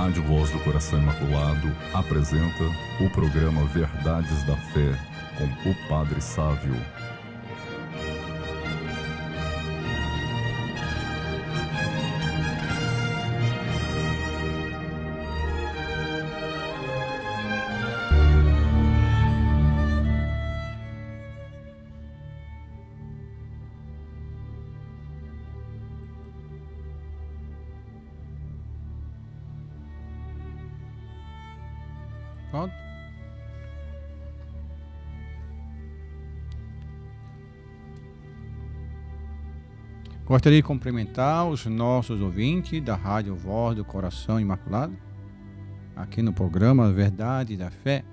Rádio Voz do Coração Imaculado apresenta o programa Verdades da Fé com o Padre Sávio. Pronto? Gostaria de cumprimentar os nossos ouvintes da Rádio Voz do Coração Imaculado, aqui no programa Verdade da Fé.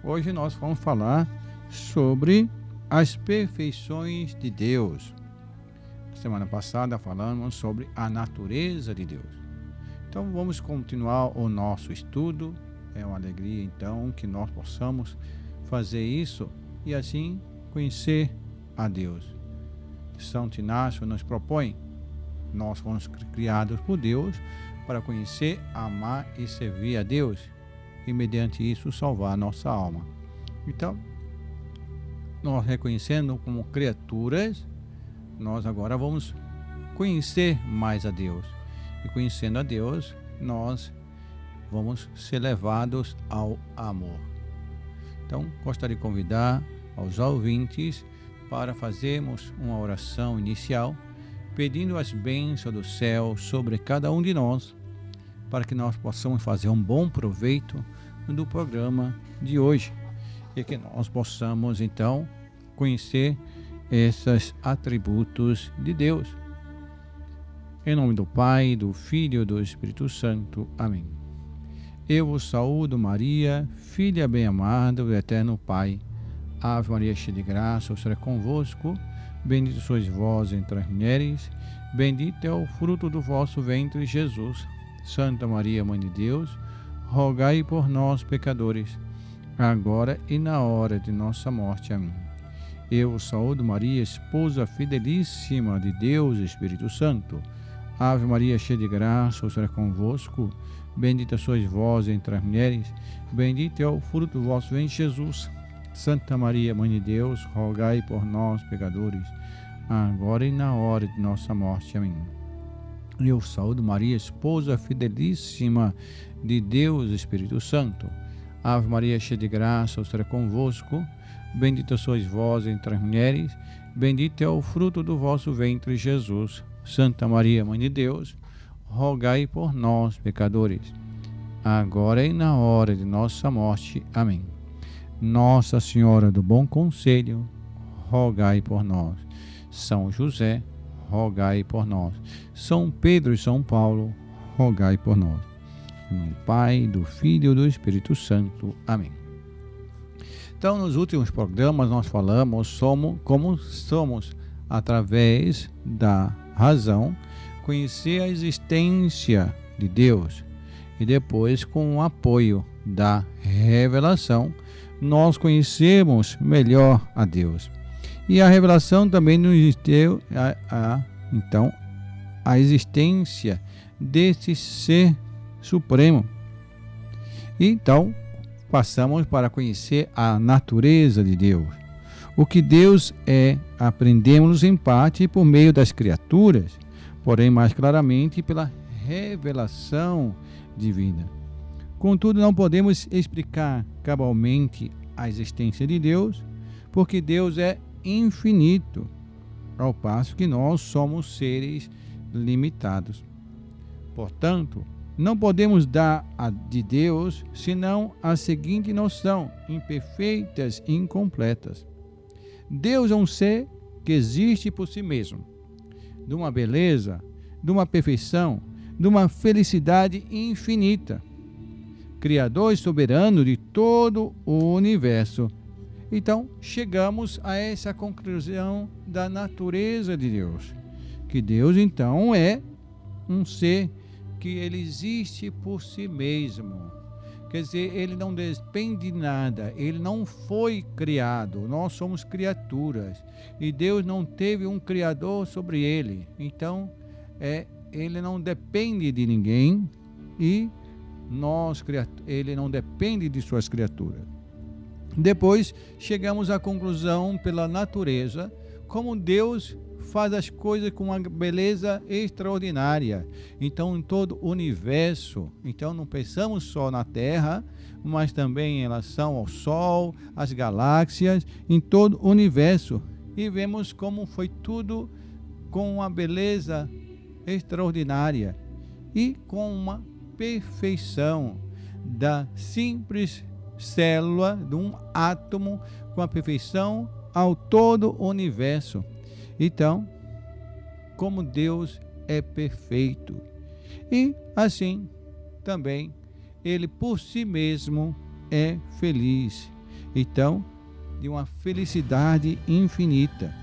Hoje nós vamos falar sobre as perfeições de Deus. Semana passada falamos sobre a natureza de Deus. Então vamos continuar o nosso estudo. É uma alegria, então, que nós possamos fazer isso e assim conhecer a Deus. Santo Inácio nos propõe, nós fomos criados por Deus para conhecer, amar e servir a Deus e, mediante isso, salvar a nossa alma. Então, nós reconhecendo como criaturas, nós agora vamos conhecer mais a Deus. E conhecendo a Deus, nós vamos ser levados ao amor. Então, gostaria de convidar aos ouvintes para fazermos uma oração inicial, pedindo as bênçãos do céu sobre cada um de nós, para que nós possamos fazer um bom proveito do programa de hoje e que nós possamos, então, conhecer esses atributos de Deus. Em nome do Pai, do Filho e do Espírito Santo. Amém. Eu vos saúdo, Maria, filha bem-amada do Eterno Pai. Ave Maria, cheia de graça, o Senhor é convosco. Bendita sois vós entre as mulheres, bendito é o fruto do vosso ventre, Jesus. Santa Maria, Mãe de Deus, rogai por nós, pecadores, agora e na hora de nossa morte. Amém. Eu vos saúdo, Maria, esposa fidelíssima de Deus, Espírito Santo. Ave Maria, cheia de graça, o Senhor é convosco. Bendita sois vós entre as mulheres, bendito é o fruto do vosso ventre, Jesus. Santa Maria, Mãe de Deus, rogai por nós, pecadores, agora e na hora de nossa morte. Amém. Eu saúdo, Maria, esposa fidelíssima de Deus, Espírito Santo. Ave Maria, cheia de graça, o Senhor é convosco. Bendita sois vós entre as mulheres, bendito é o fruto do vosso ventre, Jesus. Santa Maria, Mãe de Deus, rogai por nós, pecadores, agora e na hora de nossa morte. Amém. Nossa Senhora do Bom Conselho, rogai por nós. São José, rogai por nós. São Pedro e São Paulo, rogai por nós. Em nome do Pai, do Filho e do Espírito Santo. Amém. Então, nos últimos programas nós falamos como somos, através da razão, conhecer a existência de Deus e depois, com o apoio da revelação, nós conhecemos melhor a Deus. E a revelação também nos deu então a existência desse ser supremo. E então passamos para conhecer a natureza de Deus. O que Deus é, aprendemos em parte por meio das criaturas, porém mais claramente pela revelação divina. Contudo, não podemos explicar cabalmente a existência de Deus, porque Deus é infinito, ao passo que nós somos seres limitados. Portanto, não podemos dar de Deus senão a seguinte noção, imperfeitas e incompletas. Deus é um ser que existe por si mesmo, de uma beleza, de uma perfeição, de uma felicidade infinita, Criador e soberano de todo o universo. Então, chegamos a essa conclusão da natureza de Deus, que Deus, então, é um ser que ele existe por si mesmo. Quer dizer, ele não depende de nada, ele não foi criado, nós somos criaturas, e Deus não teve um criador sobre ele. Então, ele não depende de ninguém, e ele não depende de suas criaturas. Depois chegamos à conclusão pela natureza, como Deus faz as coisas com uma beleza extraordinária. Então, em todo o universo, então não pensamos só na Terra, mas também em relação ao Sol, as galáxias, em todo o universo. E vemos como foi tudo com uma beleza extraordinária e com uma perfeição da simples célula, de um átomo, com a perfeição ao todo o universo. Então, como Deus é perfeito. E assim também ele por si mesmo é feliz. Então, de uma felicidade infinita.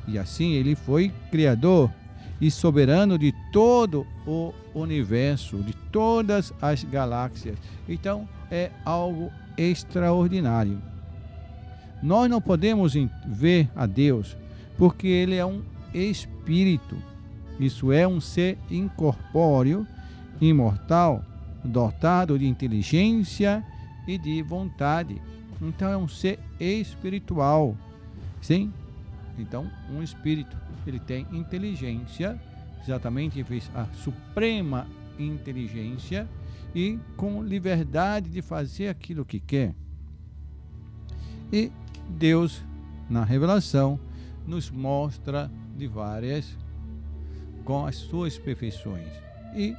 E assim ele foi criador e soberano de todo o universo, de todas as galáxias. Então, é algo extraordinário. Nós não podemos ver a Deus, porque ele é um espírito. Isso é um ser incorpóreo, imortal, dotado de inteligência e de vontade. Então é um ser espiritual. Sim? Então, um espírito, ele tem inteligência, exatamente a suprema inteligência e com liberdade de fazer aquilo que quer. E Deus, na revelação, nos mostra de várias com as suas perfeições. E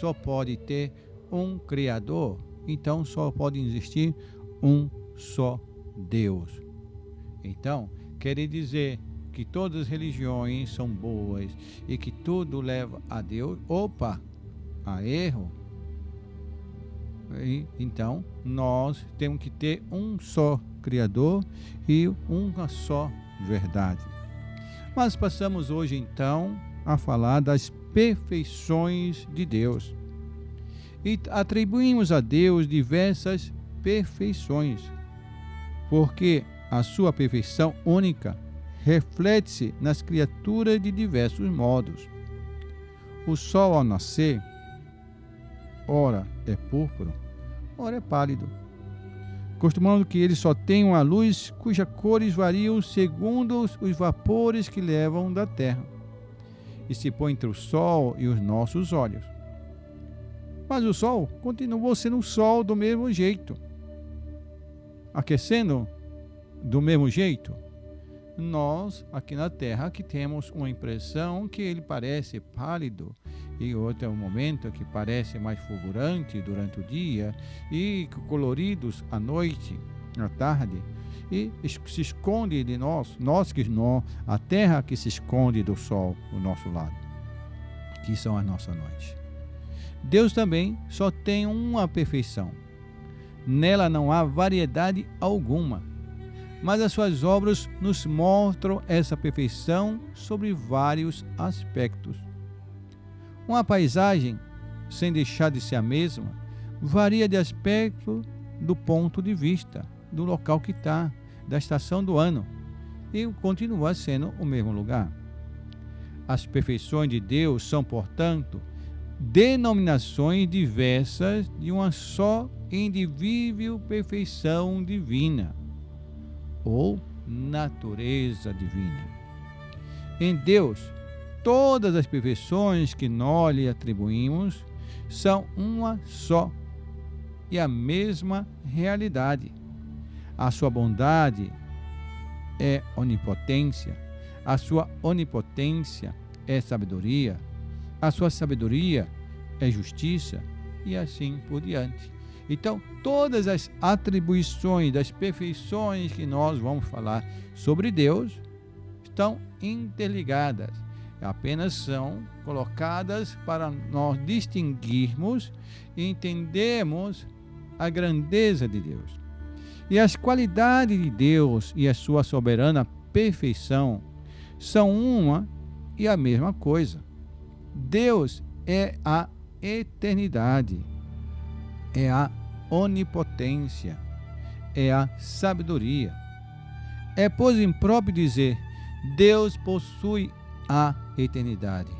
só pode ter um Criador, então só pode existir um só Deus. Então, quer dizer que todas as religiões são boas e que tudo leva a Deus, a erro. E, então, nós temos que ter um só Criador e uma só verdade. Mas passamos hoje, então, a falar das perfeições de Deus. E atribuímos a Deus diversas perfeições, porque a sua perfeição única reflete-se nas criaturas de diversos modos. O sol ao nascer, ora é púrpura, ora é pálido, costumando que ele só tem uma luz cujas cores variam segundo os vapores que levam da terra e se põe entre o sol e os nossos olhos. Mas o sol continuou sendo o sol do mesmo jeito, aquecendo do mesmo jeito. Nós, aqui na Terra, que temos uma impressão que ele parece pálido e outro momento que parece mais fulgurante durante o dia e coloridos à noite, à tarde, e se esconde de nós, a Terra que se esconde do Sol, do nosso lado, que são as nossas noites. Deus também só tem uma perfeição. Nela não há variedade alguma. Mas as suas obras nos mostram essa perfeição sobre vários aspectos. Uma paisagem, sem deixar de ser a mesma, varia de aspecto do ponto de vista, do local que está, da estação do ano, e continua sendo o mesmo lugar. As perfeições de Deus são, portanto, denominações diversas de uma só indivível perfeição divina, ou natureza divina. Em Deus, todas as perfeições que nós lhe atribuímos são uma só e a mesma realidade. A sua bondade é onipotência, a sua onipotência é sabedoria, a sua sabedoria é justiça e assim por diante. Então, todas as atribuições das perfeições que nós vamos falar sobre Deus estão interligadas, apenas são colocadas para nós distinguirmos e entendermos a grandeza de Deus. E as qualidades de Deus e a sua soberana perfeição são uma e a mesma coisa. Deus é a eternidade, é a onipotência, é a sabedoria. É, pois, impróprio dizer, Deus possui a eternidade,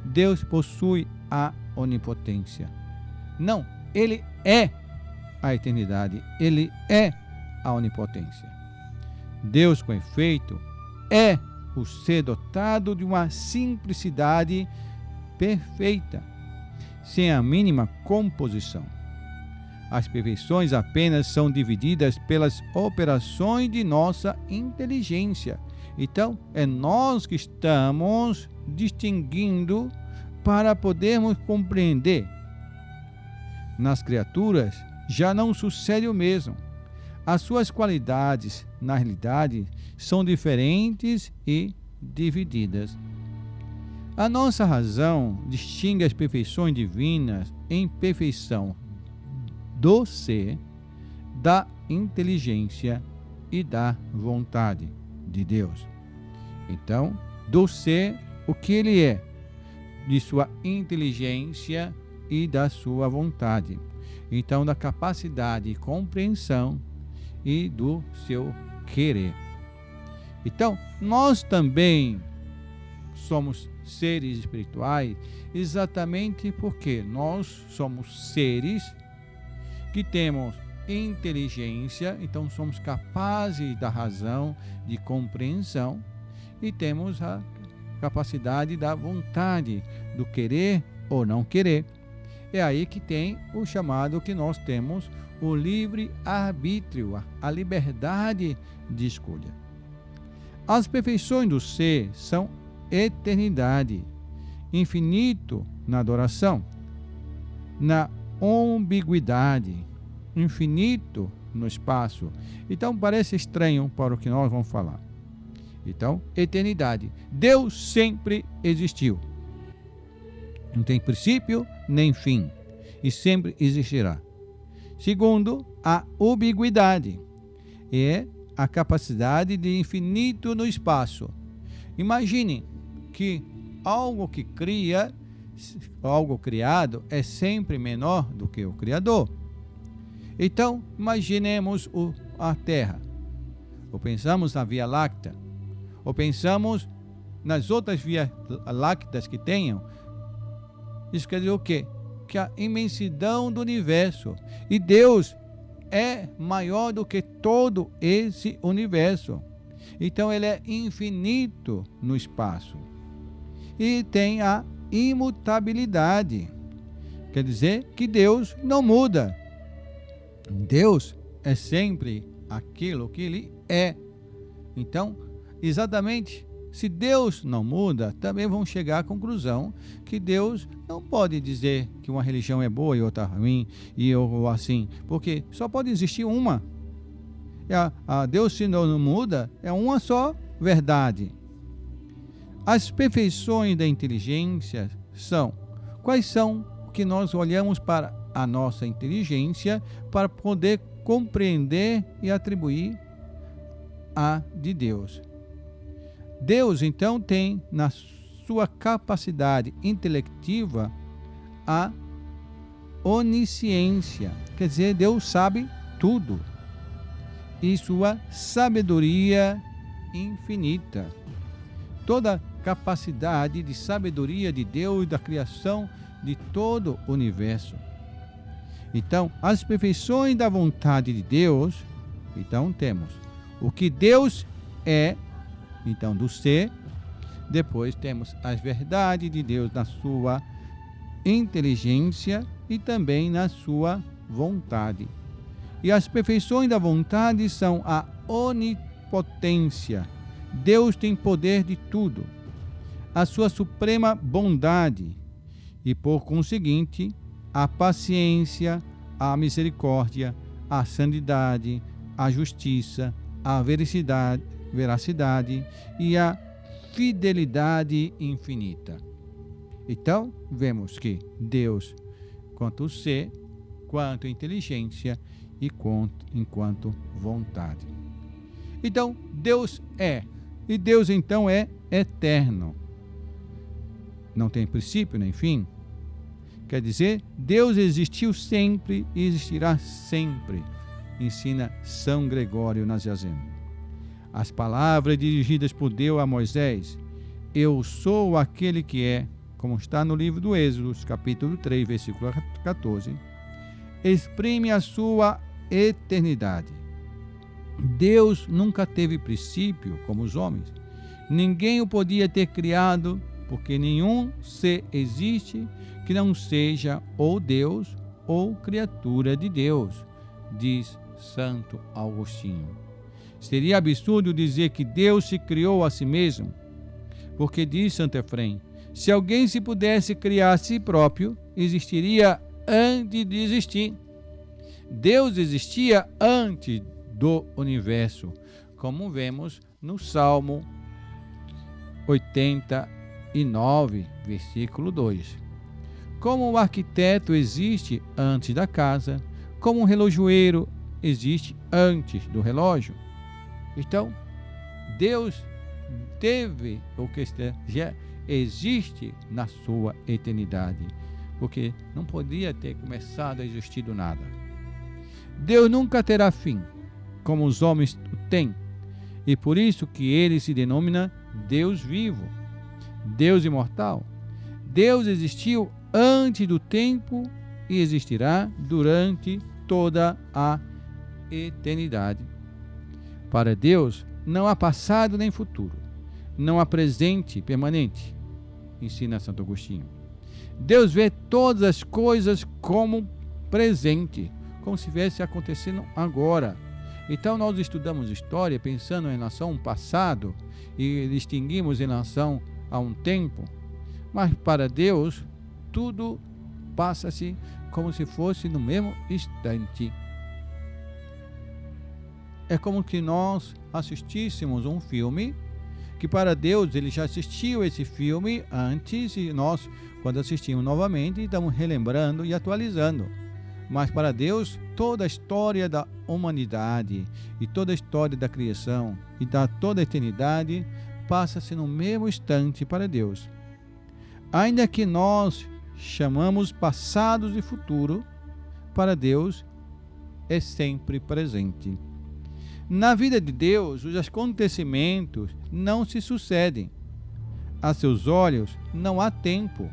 Deus possui a onipotência. Não, ele é a eternidade, ele é a onipotência. Deus, com efeito, é o ser dotado de uma simplicidade perfeita, sem a mínima composição. As perfeições apenas são divididas pelas operações de nossa inteligência. Então, é nós que estamos distinguindo para podermos compreender. Nas criaturas já não sucede o mesmo. As suas qualidades, na realidade, são diferentes e divididas. A nossa razão distingue as perfeições divinas em perfeição do ser, da inteligência e da vontade de Deus. Então, do ser, o que ele é, de sua inteligência e da sua vontade. Então, da capacidade de compreensão e do seu querer. Então, nós também somos seres espirituais exatamente porque nós somos seres que temos inteligência, então somos capazes da razão, de compreensão, e temos a capacidade da vontade, do querer ou não querer. É aí que tem o chamado que nós temos, o livre-arbítrio, a liberdade de escolha. As perfeições do ser são eternidade, infinito na adoração, na ambiguidade, infinito no espaço. Então parece estranho para o que nós vamos falar. Então, eternidade. Deus sempre existiu. Não tem princípio nem fim. E sempre existirá. Segundo, a ambiguidade. É a capacidade de infinito no espaço. Imagine que algo que cria, algo criado, é sempre menor do que o Criador. Então, imaginemos a Terra. Ou pensamos na Via Láctea. Ou pensamos nas outras vias lácteas que tenham. Isso quer dizer o quê? Que a imensidão do universo. E Deus é maior do que todo esse universo. Então ele é infinito no espaço. E tem a imutabilidade. Quer dizer que Deus não muda. Deus é sempre aquilo que ele é. Então, exatamente, se Deus não muda, também vão chegar à conclusão que Deus não pode dizer que uma religião é boa e outra ruim, ou assim, porque só pode existir uma. A Deus, se não muda, é uma só verdade. As perfeições da inteligência são, quais são que nós olhamos para a nossa inteligência para poder compreender e atribuir a de Deus. Deus, então, tem na sua capacidade intelectiva a onisciência, quer dizer, Deus sabe tudo, e sua sabedoria infinita. Toda capacidade de sabedoria de Deus e da criação de todo o universo. Então, as perfeições da vontade de Deus, então temos o que Deus é, então do ser, depois temos as verdades de Deus na sua inteligência e também na sua vontade. E as perfeições da vontade são a onipotência. Deus tem poder de tudo. A sua suprema bondade e, por conseguinte, a paciência, a misericórdia, a santidade, a justiça, a veracidade e a fidelidade infinita. Então, vemos que Deus, quanto ser, quanto inteligência e enquanto vontade. Então, Deus é, e Deus então é eterno. Não tem princípio nem fim. Quer dizer, Deus existiu sempre e existirá sempre, ensina São Gregório Nazianzeno. As palavras dirigidas por Deus a Moisés, eu sou aquele que é, como está no livro do Êxodo, capítulo 3, versículo 14, exprime a sua eternidade. Deus nunca teve princípio como os homens. Ninguém o podia ter criado, porque nenhum ser existe que não seja ou Deus ou criatura de Deus, diz Santo Agostinho. Seria absurdo dizer que Deus se criou a si mesmo, porque diz Santo Efrém, se alguém se pudesse criar a si próprio, existiria antes de existir. Deus existia antes do universo, como vemos no Salmo 89, versículo 2. Como o arquiteto existe antes da casa, como o relojoeiro existe antes do relógio. Então, Deus teve, ou que já existe na sua eternidade, porque não podia ter começado a existir do nada. Deus nunca terá fim, como os homens o têm, e por isso que ele se denomina Deus vivo, Deus imortal. Deus existiu antes do tempo e existirá durante toda a eternidade. Para Deus não há passado nem futuro, não há presente permanente, ensina Santo Agostinho. Deus vê todas as coisas como presente, como se estivesse acontecendo agora. Então nós estudamos história pensando em relação ao passado e distinguimos em relação a um tempo, mas para Deus tudo passa-se como se fosse no mesmo instante. É como que nós assistíssemos um filme que para Deus ele já assistiu esse filme antes e nós, quando assistimos novamente, estamos relembrando e atualizando. Mas para Deus, toda a história da humanidade e toda a história da criação e da toda a eternidade passa-se no mesmo instante para Deus. Ainda que nós chamamos passados e futuro, para Deus é sempre presente. Na vida de Deus, os acontecimentos não se sucedem. A seus olhos não há tempo,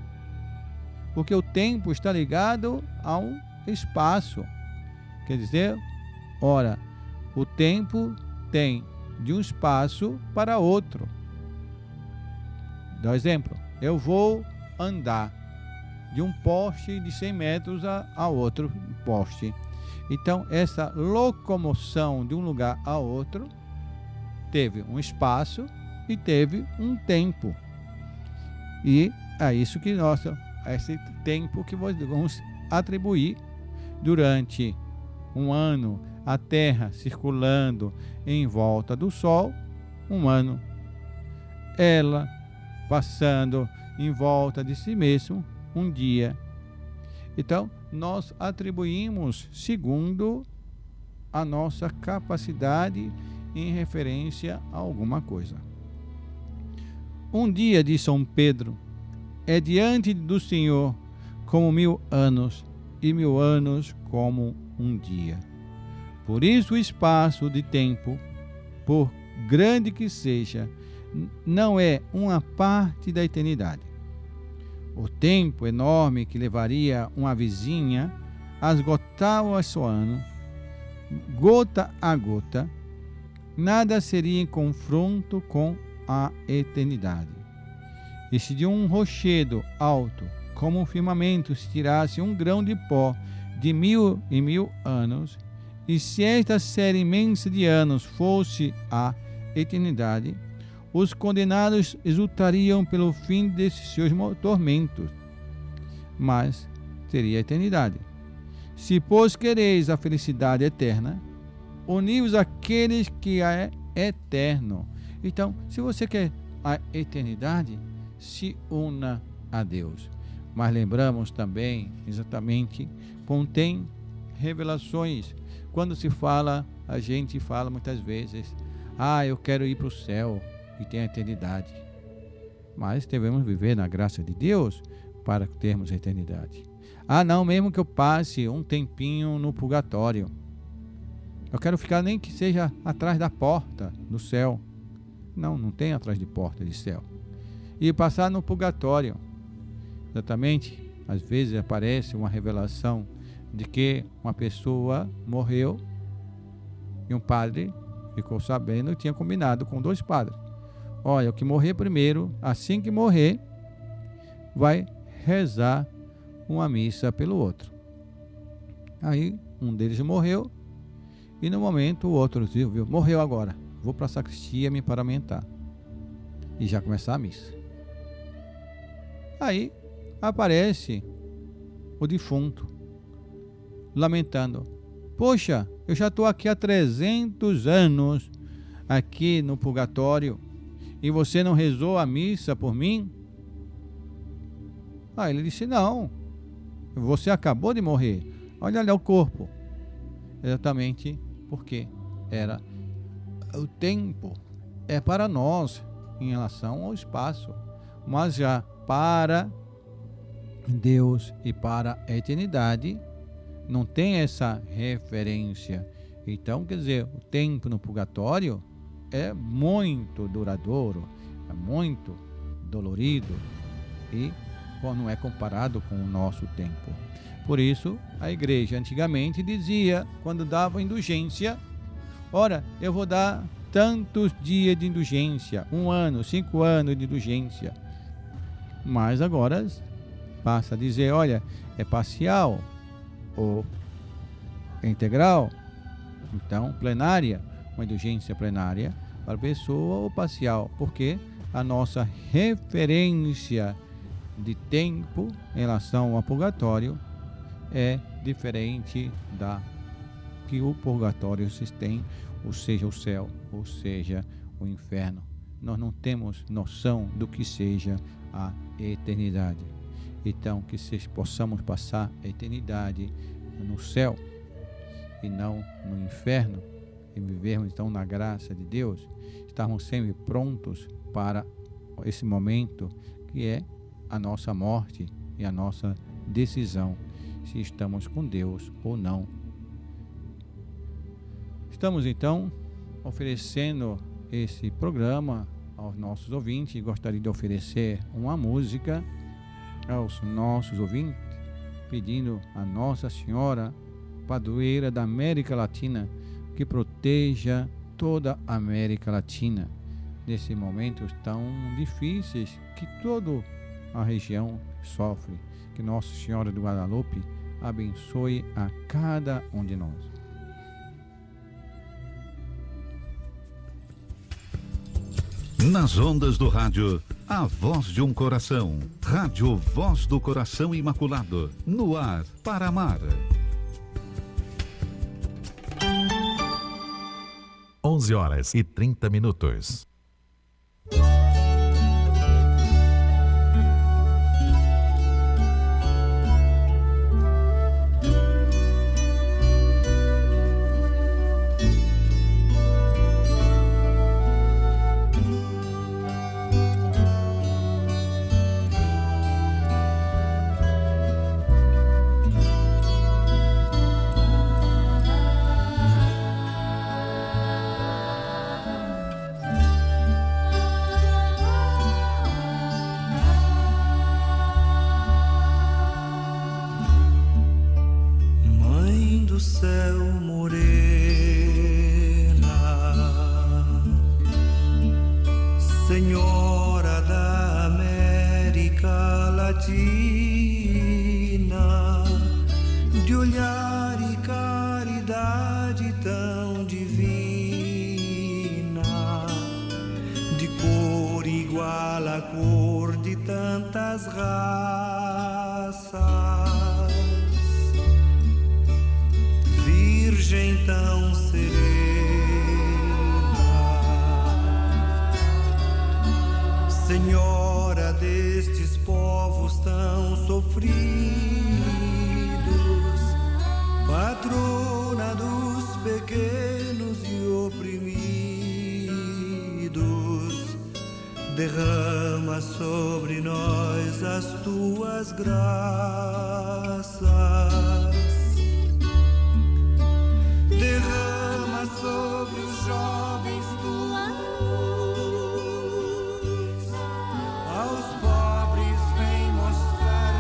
porque o tempo está ligado ao espaço. Quer dizer, ora, o tempo tem de um espaço para outro. Dá um exemplo. Eu vou andar de um poste de 100 metros a outro poste. Então, essa locomoção de um lugar a outro teve um espaço e teve um tempo. E é isso que esse tempo que vamos atribuir durante um ano, a Terra circulando em volta do Sol, um ano. Ela passando em volta de si mesmo, um dia. Então, nós atribuímos segundo a nossa capacidade em referência a alguma coisa. Um dia de São Pedro é diante do Senhor como 1000 anos, e 1000 anos como um dia. Por isso o espaço de tempo, por grande que seja, não é uma parte da eternidade. O tempo enorme que levaria uma vizinha a esgotar o oceano, gota a gota, nada seria em confronto com a eternidade. E se de um rochedo alto, como um firmamento, se tirasse um grão de pó de 1000 em 1000 anos, e se esta série imensa de anos fosse a eternidade, os condenados exultariam pelo fim desses seus tormentos, mas teria a eternidade. Se, pois, quereis a felicidade eterna, uni-vos àqueles que é eterno. Então, se você quer a eternidade, se una a Deus. Mas lembramos também, exatamente, contém revelações. Quando se fala, a gente fala muitas vezes, eu quero ir para o céu e tem a eternidade. Mas devemos viver na graça de Deus para termos a eternidade. Não, mesmo que eu passe um tempinho no purgatório. Eu quero ficar nem que seja atrás da porta do céu. Não tem atrás de porta de céu. E passar no purgatório. Exatamente, às vezes aparece uma revelação de que uma pessoa morreu e um padre ficou sabendo e tinha combinado com 2 padres. Olha, o que morrer primeiro, assim que morrer, vai rezar uma missa pelo outro. Aí um deles morreu e no momento o outro viu, morreu agora, vou para a sacristia me paramentar e já começar a missa. Aí aparece o defunto lamentando: poxa, eu já estou aqui há 300 anos aqui no purgatório e você não rezou a missa por mim? Aí ele disse: não, você acabou de morrer, olha ali o corpo. Exatamente porque era o tempo é para nós em relação ao espaço, mas já para Deus e para a eternidade não tem essa referência. Então, quer dizer, o tempo no purgatório é muito duradouro, é muito dolorido e não é comparado com o nosso tempo. Por isso, a igreja antigamente dizia, quando dava indulgência: ora, eu vou dar tantos dias de indulgência, 1 ano, 5 anos de indulgência. Mas agora passa a dizer: olha, é parcial ou integral. Então, plenária, uma indulgência plenária para a pessoa ou parcial, porque a nossa referência de tempo em relação ao purgatório é diferente da que o purgatório se tem, ou seja, o céu, ou seja, o inferno. Nós não temos noção do que seja a eternidade. Então, que possamos passar a eternidade no céu e não no inferno, e vivermos então na graça de Deus, estarmos sempre prontos para esse momento que é a nossa morte e a nossa decisão, se estamos com Deus ou não. Estamos então oferecendo esse programa aos nossos ouvintes. Gostaria de oferecer uma música aos nossos ouvintes, pedindo a Nossa Senhora, padroeira da América Latina, que proteja toda a América Latina nesses momentos tão difíceis que toda a região sofre. Que Nossa Senhora do Guadalupe abençoe a cada um de nós. Nas ondas do rádio, a voz de um coração. Rádio Voz do Coração Imaculado. No ar, para amar. 11h30. Senhora da América Latina, de olhar e caridade tão divina, de cor igual à cor de tantas raças, Virgem tão serena, Senhora destes povos tão sofridos, patrona dos pequenos e oprimidos, derrama sobre nós as tuas graças, derrama sobre os jovens aos pobres vem mostrar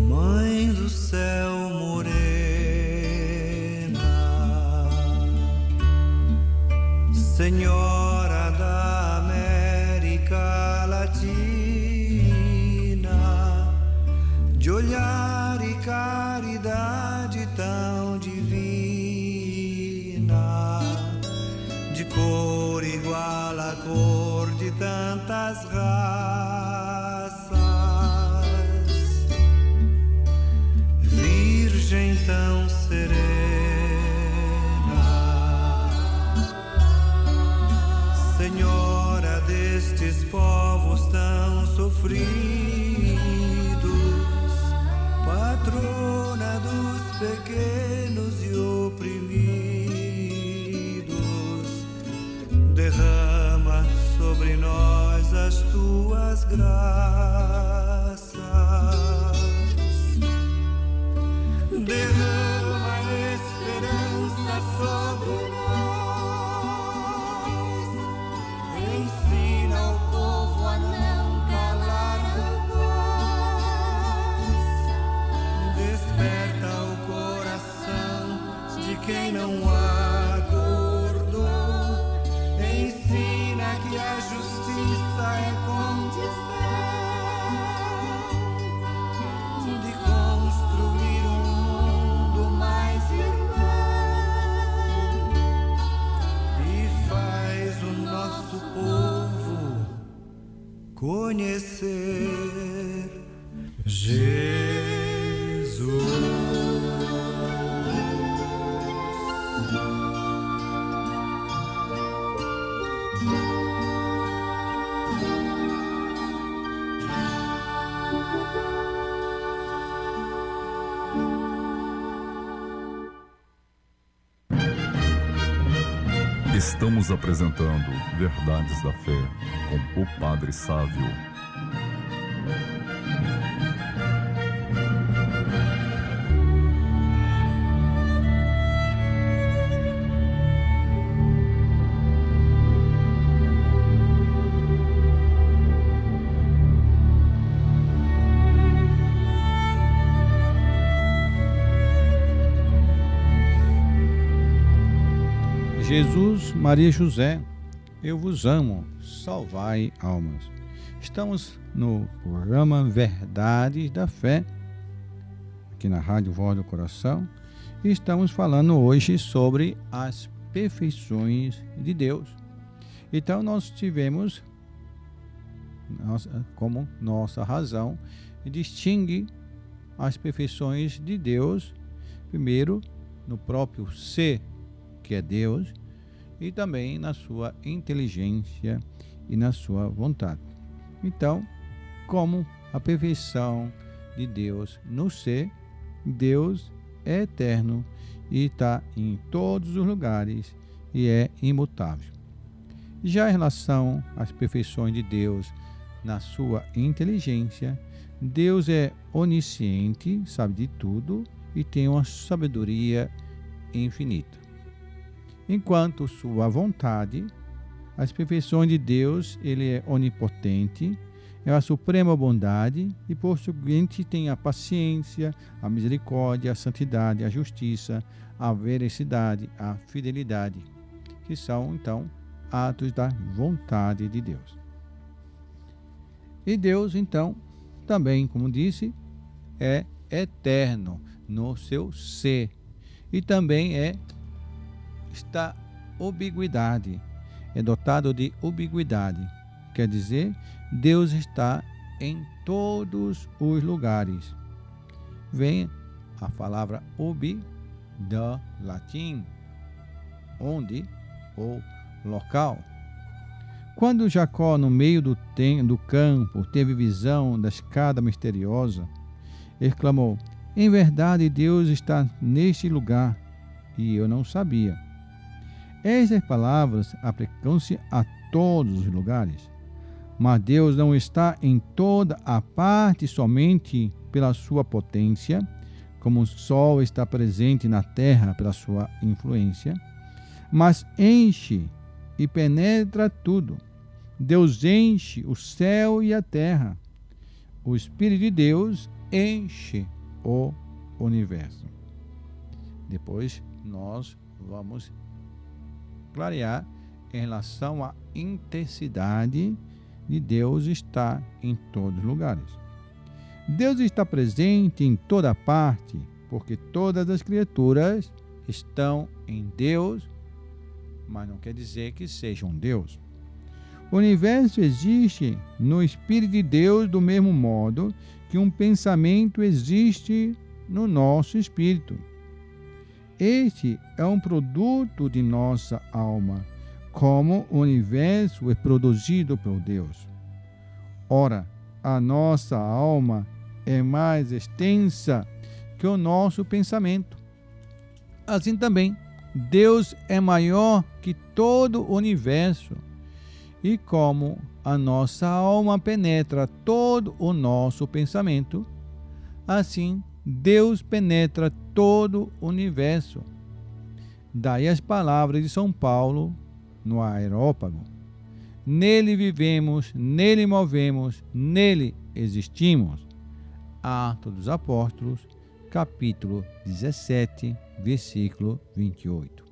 Mãe do céu morena, Senhora da América Latina, de olhar e caridade tão divina, de cor igual à cor de tantas raças, Virgem tão serena, Senhora destes povos tão sofridos, patrona dos pequenos e oprimidos, derrama sobre nós as tuas graças, derrama esperança sobre nós, ensina o povo a não calar a voz, desperta o coração de quem não acordou, ensina que a justiça é condição de construir um mundo mais irmão, e faz o nosso povo conhecer Jesus. Estamos apresentando Verdades da Fé com o Padre Sávio. Jesus, Maria e José, eu vos amo, salvai almas. Estamos no programa Verdades da Fé, aqui na Rádio Voz do Coração, e estamos falando hoje sobre as perfeições de Deus. Então nós tivemos, como nossa razão, distingue as perfeições de Deus, primeiro no próprio ser, que é Deus, e também na sua inteligência e na sua vontade. Então, como a perfeição de Deus no ser, Deus é eterno e está em todos os lugares e é imutável. Já em relação às perfeições de Deus na sua inteligência, Deus é onisciente, sabe de tudo e tem uma sabedoria infinita. Enquanto sua vontade, as perfeições de Deus, ele é onipotente, é a suprema bondade e por seguinte tem a paciência, a misericórdia, a santidade, a justiça, a veracidade, a fidelidade, que são então atos da vontade de Deus. E Deus então, também como disse, é eterno no seu ser e também está ubiguidade, é dotado de ubiguidade, quer dizer, Deus está em todos os lugares. Vem a palavra ubi do latim, onde ou local. Quando Jacó, no meio do campo, teve visão da escada misteriosa, exclamou: em verdade Deus está neste lugar, e eu não sabia. Estas palavras aplicam-se a todos os lugares, mas Deus não está em toda a parte somente pela sua potência, como o sol está presente na terra pela sua influência, mas enche e penetra tudo. Deus enche o céu e a terra. O Espírito de Deus enche o universo. Depois nós vamos clarear em relação à intensidade de Deus estar em todos os lugares. Deus está presente em toda parte, porque todas as criaturas estão em Deus, mas não quer dizer que sejam Deus. O universo existe no Espírito de Deus do mesmo modo que um pensamento existe no nosso espírito. Este é um produto de nossa alma, como o universo é produzido por Deus. Ora, a nossa alma é mais extensa que o nosso pensamento. Assim também, Deus é maior que todo o universo. E como a nossa alma penetra todo o nosso pensamento, assim Deus penetra todo o universo. Daí as palavras de São Paulo no Areópago: nele vivemos, nele movemos, nele existimos. Atos dos Apóstolos, capítulo 17, versículo 28.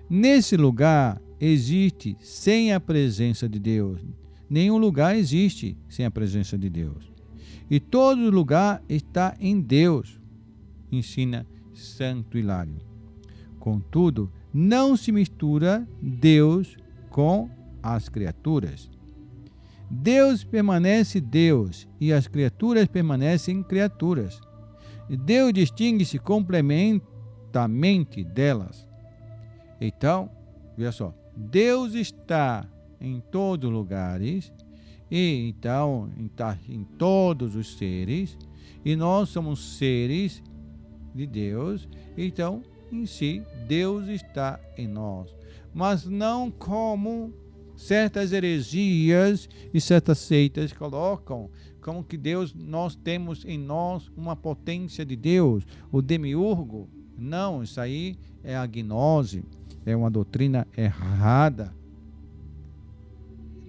Nesse lugar existe sem a presença de Deus. Nenhum lugar existe sem a presença de Deus. E todo lugar está em Deus, ensina Santo Hilário. Contudo, não se mistura Deus com as criaturas. Deus permanece Deus e as criaturas permanecem criaturas. Deus distingue-se complementamente delas. Então, veja só, Deus está em todos os lugares e então está em todos os seres, e nós somos seres de Deus, então em si Deus está em nós, mas não como certas heresias e certas seitas colocam, como que Deus, nós temos em nós uma potência de Deus, o demiurgo. Não, isso aí é a gnose, é uma doutrina errada.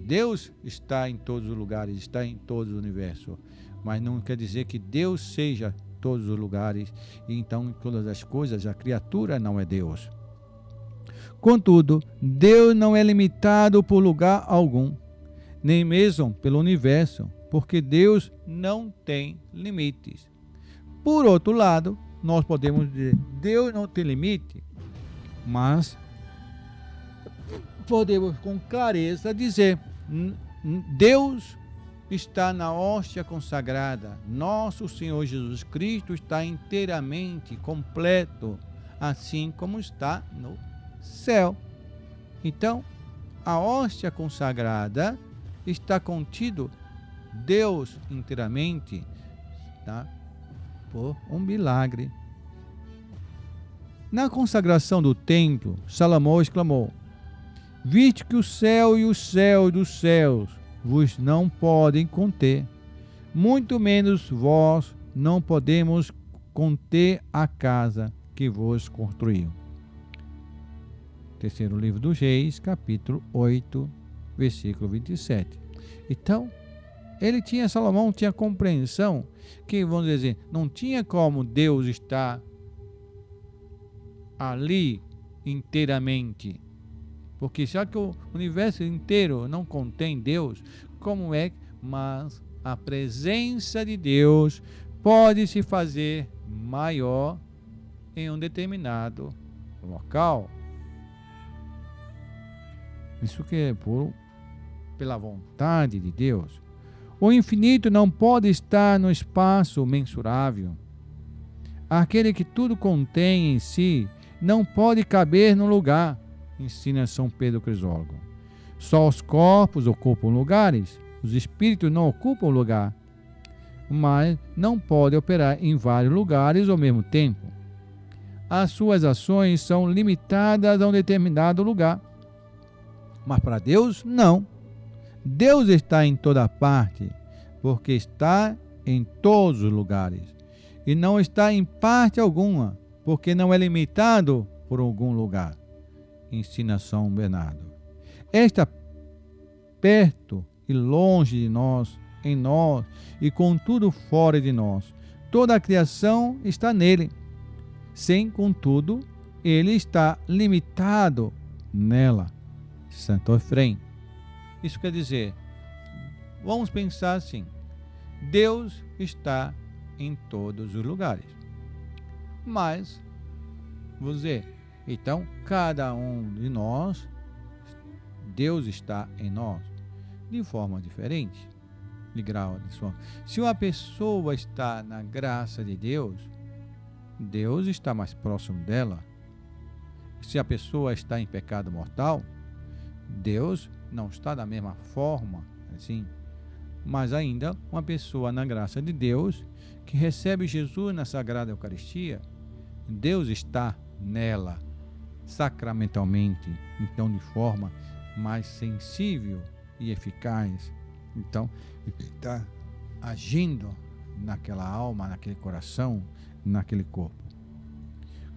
Deus está em todos os lugares, está em todo o universo, mas não quer dizer que Deus seja em todos os lugares, e então em todas as coisas a criatura não é Deus. Contudo, Deus não é limitado por lugar algum, nem mesmo pelo universo, porque Deus não tem limites. Por outro lado, nós podemos dizer, Deus não tem limite, mas podemos com clareza dizer, Deus está na hóstia consagrada. Nosso Senhor Jesus Cristo está inteiramente completo, assim como está no céu. Então, a hóstia consagrada está contido Deus inteiramente, tá? Por um milagre. Na consagração do templo, Salomão exclamou: viste que o céu e os céus dos céus vos não podem conter, muito menos vós não podemos conter a casa que vos construiu. Terceiro livro dos Reis, capítulo 8, versículo 27. Então, Salomão tinha compreensão que, vamos dizer, não tinha como Deus estar ali inteiramente. Porque já que o universo inteiro não contém Deus, como é? Mas a presença de Deus pode se fazer maior em um determinado local. Isso que é pela vontade de Deus. O infinito não pode estar no espaço mensurável. Aquele que tudo contém em si não pode caber no lugar, ensina São Pedro Crisólogo. Só os corpos ocupam lugares, os espíritos não ocupam lugar, mas não podem operar em vários lugares ao mesmo tempo. As suas ações são limitadas a um determinado lugar. Mas para Deus, não. Deus está em toda parte, porque está em todos os lugares. E não está em parte alguma, porque não é limitado por algum lugar. Ensina São Bernardo. está perto e longe de nós, em nós e contudo fora de nós. Toda a criação está nele. Sem, contudo, ele está limitado nela. Santo Efrem. Isso quer dizer, vamos pensar assim, Deus está em todos os lugares. Mas, vou dizer, então, cada um de nós, Deus está em nós, de forma diferente, de grau de sua. Se uma pessoa está na graça de Deus, Deus está mais próximo dela. Se a pessoa está em pecado mortal, Deus não está da mesma forma, assim. Mas ainda uma pessoa na graça de Deus, que recebe Jesus na Sagrada Eucaristia, Deus está nela, sacramentalmente, então de forma mais sensível e eficaz. Então, está agindo naquela alma, naquele coração, naquele corpo.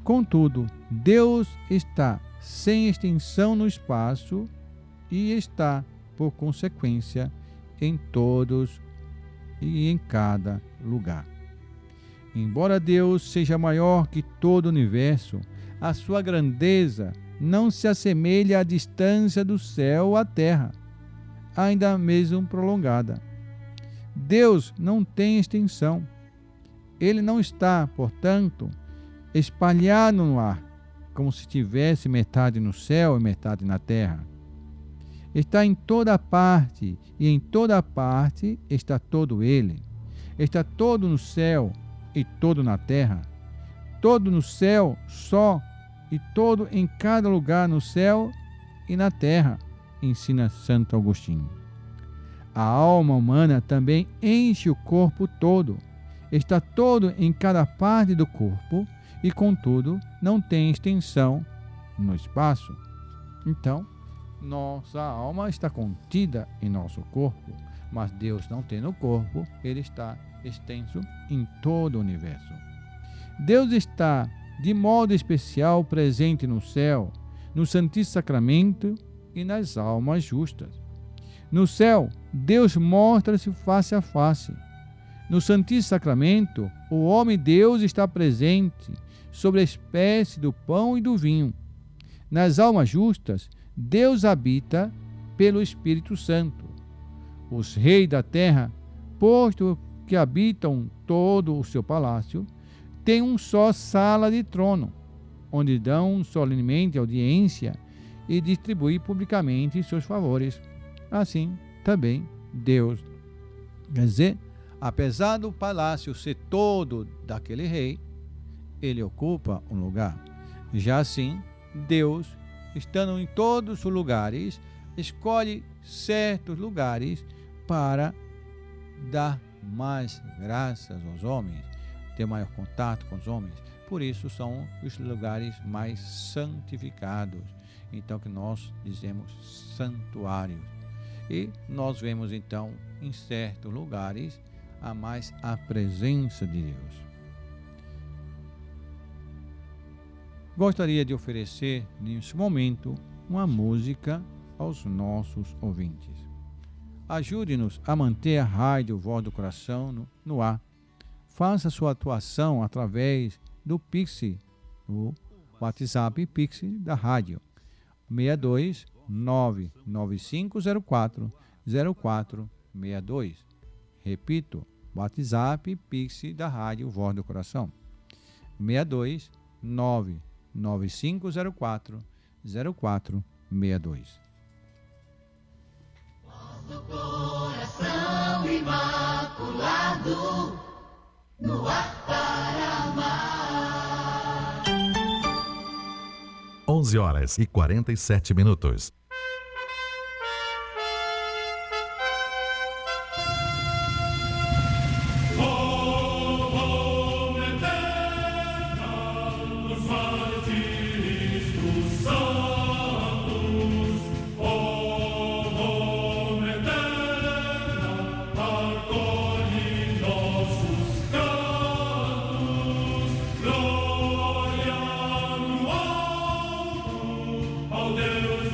Contudo, Deus está sem extensão no espaço e está, por consequência, em todos e em cada lugar. Embora Deus seja maior que todo o universo, a sua grandeza não se assemelha à distância do céu à terra, ainda mesmo prolongada. Deus não tem extensão. Ele não está, portanto, espalhado no ar, como se tivesse metade no céu e metade na terra. Está em toda parte, e em toda parte está todo ele. Está todo no céu e todo na terra. Todo no céu só, e todo em cada lugar no céu e na terra, ensina Santo Agostinho. A alma humana também enche o corpo todo. Está todo em cada parte do corpo e, contudo, não tem extensão no espaço. Então, nossa alma está contida em nosso corpo, mas Deus não tem no corpo, ele está extenso em todo o universo. Deus está de modo especial presente no céu, no Santíssimo Sacramento e nas almas justas. No céu, Deus mostra-se face a face. No Santíssimo Sacramento, o homem-Deus está presente sobre a espécie do pão e do vinho. Nas almas justas, Deus habita pelo Espírito Santo. Os reis da terra, posto que habitam todo o seu palácio, têm um só sala de trono, onde dão solenemente audiência e distribuem publicamente seus favores. Assim, também Deus. Quer dizer, apesar do palácio ser todo daquele rei, ele ocupa um lugar. Já assim, Deus, estando em todos os lugares, escolhe certos lugares para dar mais graças aos homens, ter maior contato com os homens. Por isso são os lugares mais santificados. Então que nós dizemos santuários. E nós vemos então em certos lugares a mais a presença de Deus. Gostaria de oferecer nesse momento uma música aos nossos ouvintes. Ajude-nos a manter a Rádio Voz do Coração no ar. Faça sua atuação através do Pix, o WhatsApp Pix da rádio, 62 99504 0462. Repito, WhatsApp Pix da rádio Voz do Coração, 62 99504 0462. Voz do Coração Imaculado, no ar para amar. 11h47. Glória no alto ao Deus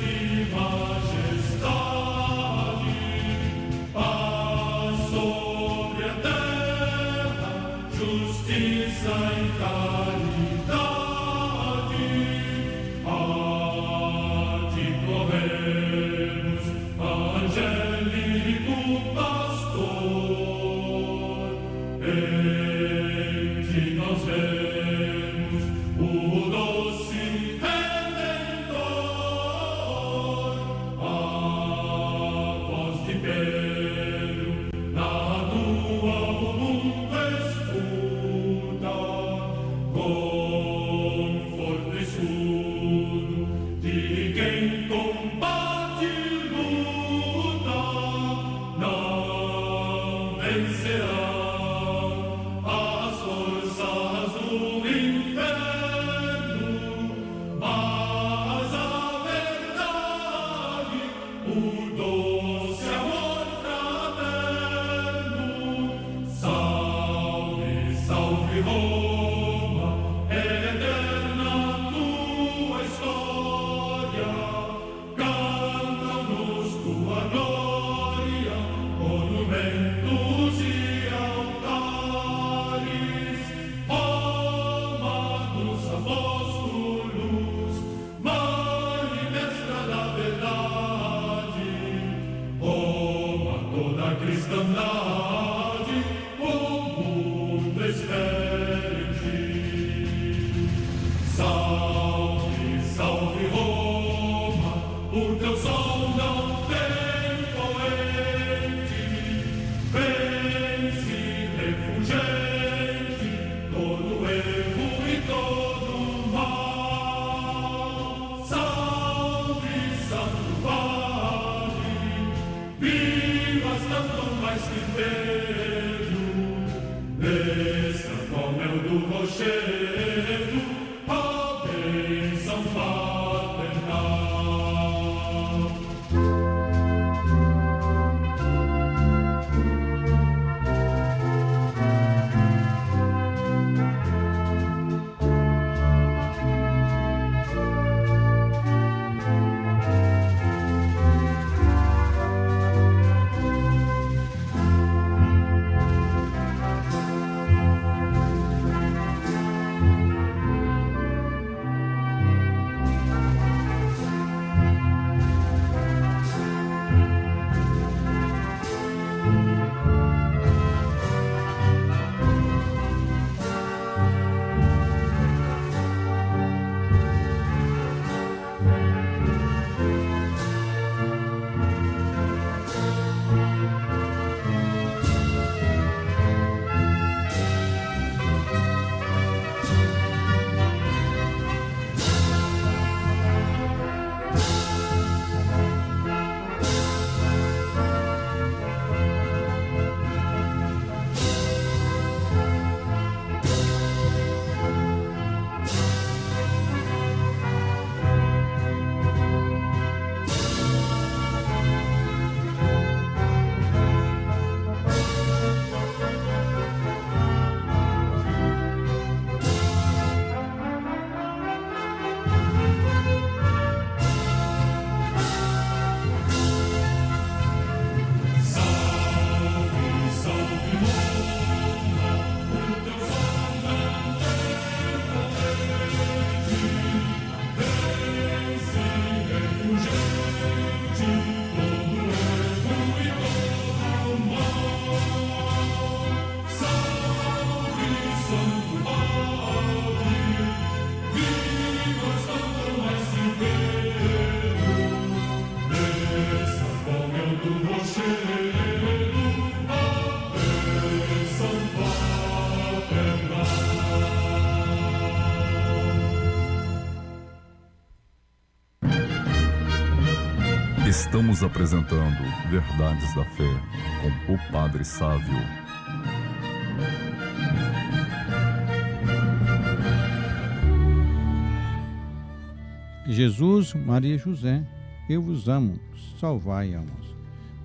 Estamos apresentando Verdades da Fé com o Padre Sávio. Jesus, Maria e José, eu vos amo, salvai-amos.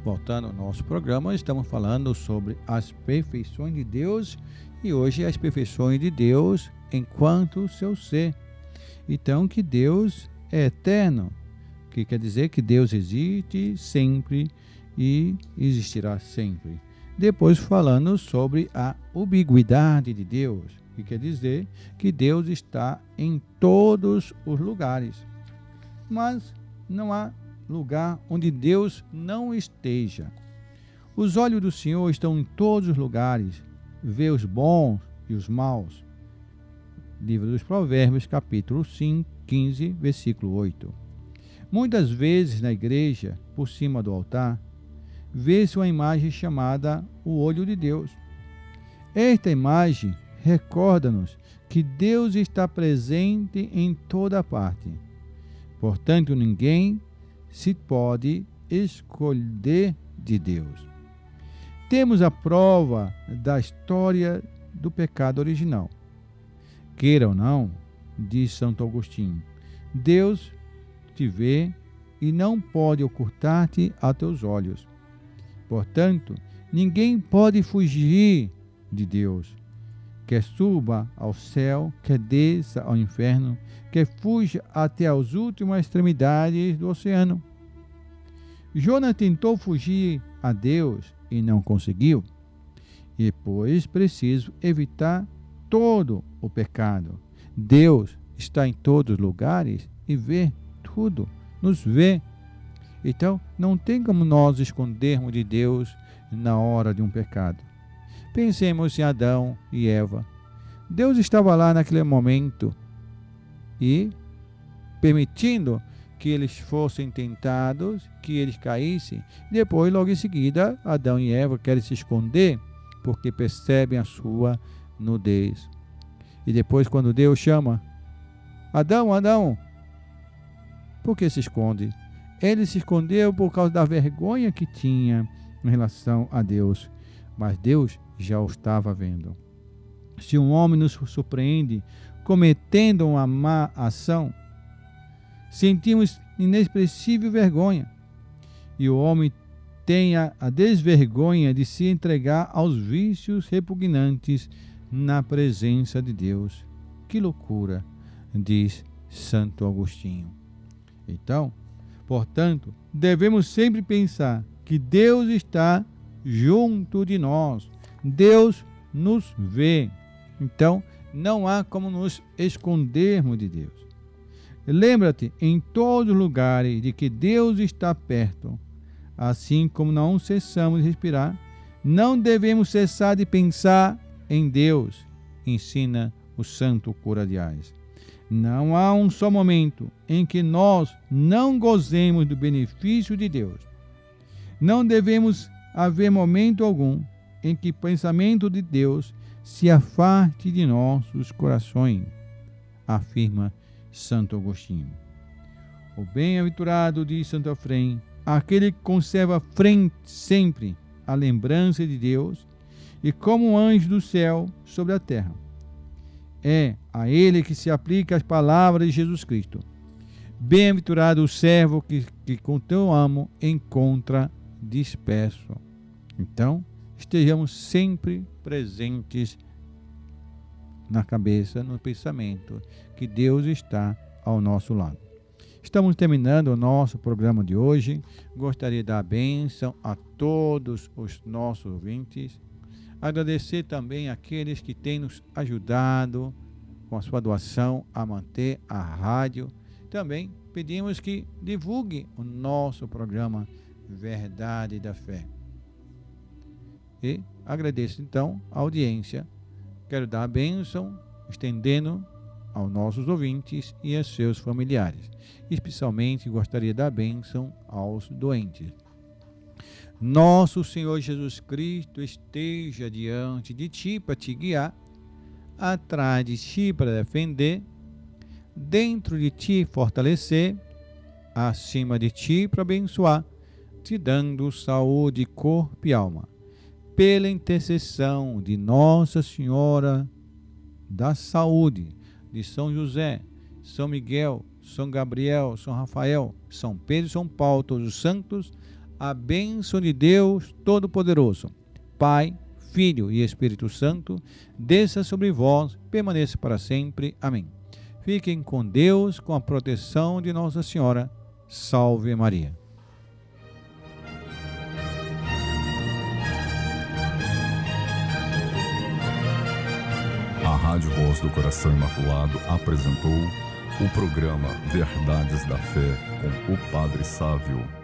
Voltando ao nosso programa, estamos falando sobre as perfeições de Deus e hoje as perfeições de Deus enquanto seu ser. Então, que Deus é eterno, que quer dizer que Deus existe sempre e existirá sempre. Depois falando sobre a ubiguidade de Deus, que quer dizer que Deus está em todos os lugares. Mas não há lugar onde Deus não esteja. Os olhos do Senhor estão em todos os lugares, vê os bons e os maus. Livro dos Provérbios, capítulo 5, 15, versículo 8. Muitas vezes na igreja, por cima do altar, vê-se uma imagem chamada o olho de Deus. Esta imagem recorda-nos que Deus está presente em toda parte. Portanto, ninguém se pode esconder de Deus. Temos a prova da história do pecado original. Queira ou não, diz Santo Agostinho, Deus te vê e não pode ocultar-te a teus olhos. Portanto, ninguém pode fugir de Deus. Quer suba ao céu, quer desça ao inferno, quer fuja até as últimas extremidades do oceano. Jonas tentou fugir a Deus e não conseguiu. E pois preciso evitar todo o pecado. Deus está em todos os lugares e vê tudo, nos vê. Então, não tem como nós escondermos de Deus na hora de um pecado. Pensemos em Adão e Eva. Deus estava lá naquele momento e permitindo que eles fossem tentados, que eles caíssem. Depois, logo em seguida, Adão e Eva querem se esconder porque percebem a sua nudez. E depois, quando Deus chama, Adão, Adão, por que se esconde? Ele se escondeu por causa da vergonha que tinha em relação a Deus. Mas Deus já o estava vendo. Se um homem nos surpreende cometendo uma má ação, sentimos inexpressível vergonha. E o homem tem a desvergonha de se entregar aos vícios repugnantes na presença de Deus. Que loucura, diz Santo Agostinho. Então, portanto, devemos sempre pensar que Deus está junto de nós. Deus nos vê. Então, não há como nos escondermos de Deus. Lembra-te em todos os lugares de que Deus está perto. Assim como não cessamos de respirar, não devemos cessar de pensar em Deus, ensina o Santo Cura de Ars. Não há um só momento em que nós não gozemos do benefício de Deus. Não devemos haver momento algum em que o pensamento de Deus se afaste de nossos corações, afirma Santo Agostinho. O bem-aventurado, diz Santo Efrem, aquele que conserva frente sempre a lembrança de Deus e como um anjo do céu sobre a terra. É a ele que se aplica as palavras de Jesus Cristo. Bem-aventurado o servo que com teu amo encontra disperso. Então, estejamos sempre presentes na cabeça, no pensamento, que Deus está ao nosso lado. Estamos terminando o nosso programa de hoje. Gostaria de dar a bênção a todos os nossos ouvintes. Agradecer também àqueles que têm nos ajudado com a sua doação a manter a rádio. Também pedimos que divulgue o nosso programa Verdade da Fé. E agradeço então a audiência. Quero dar a bênção, estendendo aos nossos ouvintes e a seus familiares. Especialmente gostaria de dar a bênção aos doentes. Nosso Senhor Jesus Cristo esteja diante de ti para te guiar, atrás de ti para defender, dentro de ti fortalecer, acima de ti para abençoar, te dando saúde, corpo e alma. Pela intercessão de Nossa Senhora da Saúde, de São José, São Miguel, São Gabriel, São Rafael, São Pedro e São Paulo, todos os santos, a bênção de Deus Todo-Poderoso, Pai, Filho e Espírito Santo, desça sobre vós, permaneça para sempre. Amém. Fiquem com Deus, com a proteção de Nossa Senhora. Salve Maria. A Rádio Voz do Coração Imaculado apresentou O programa Verdades da Fé com o Padre Sávio.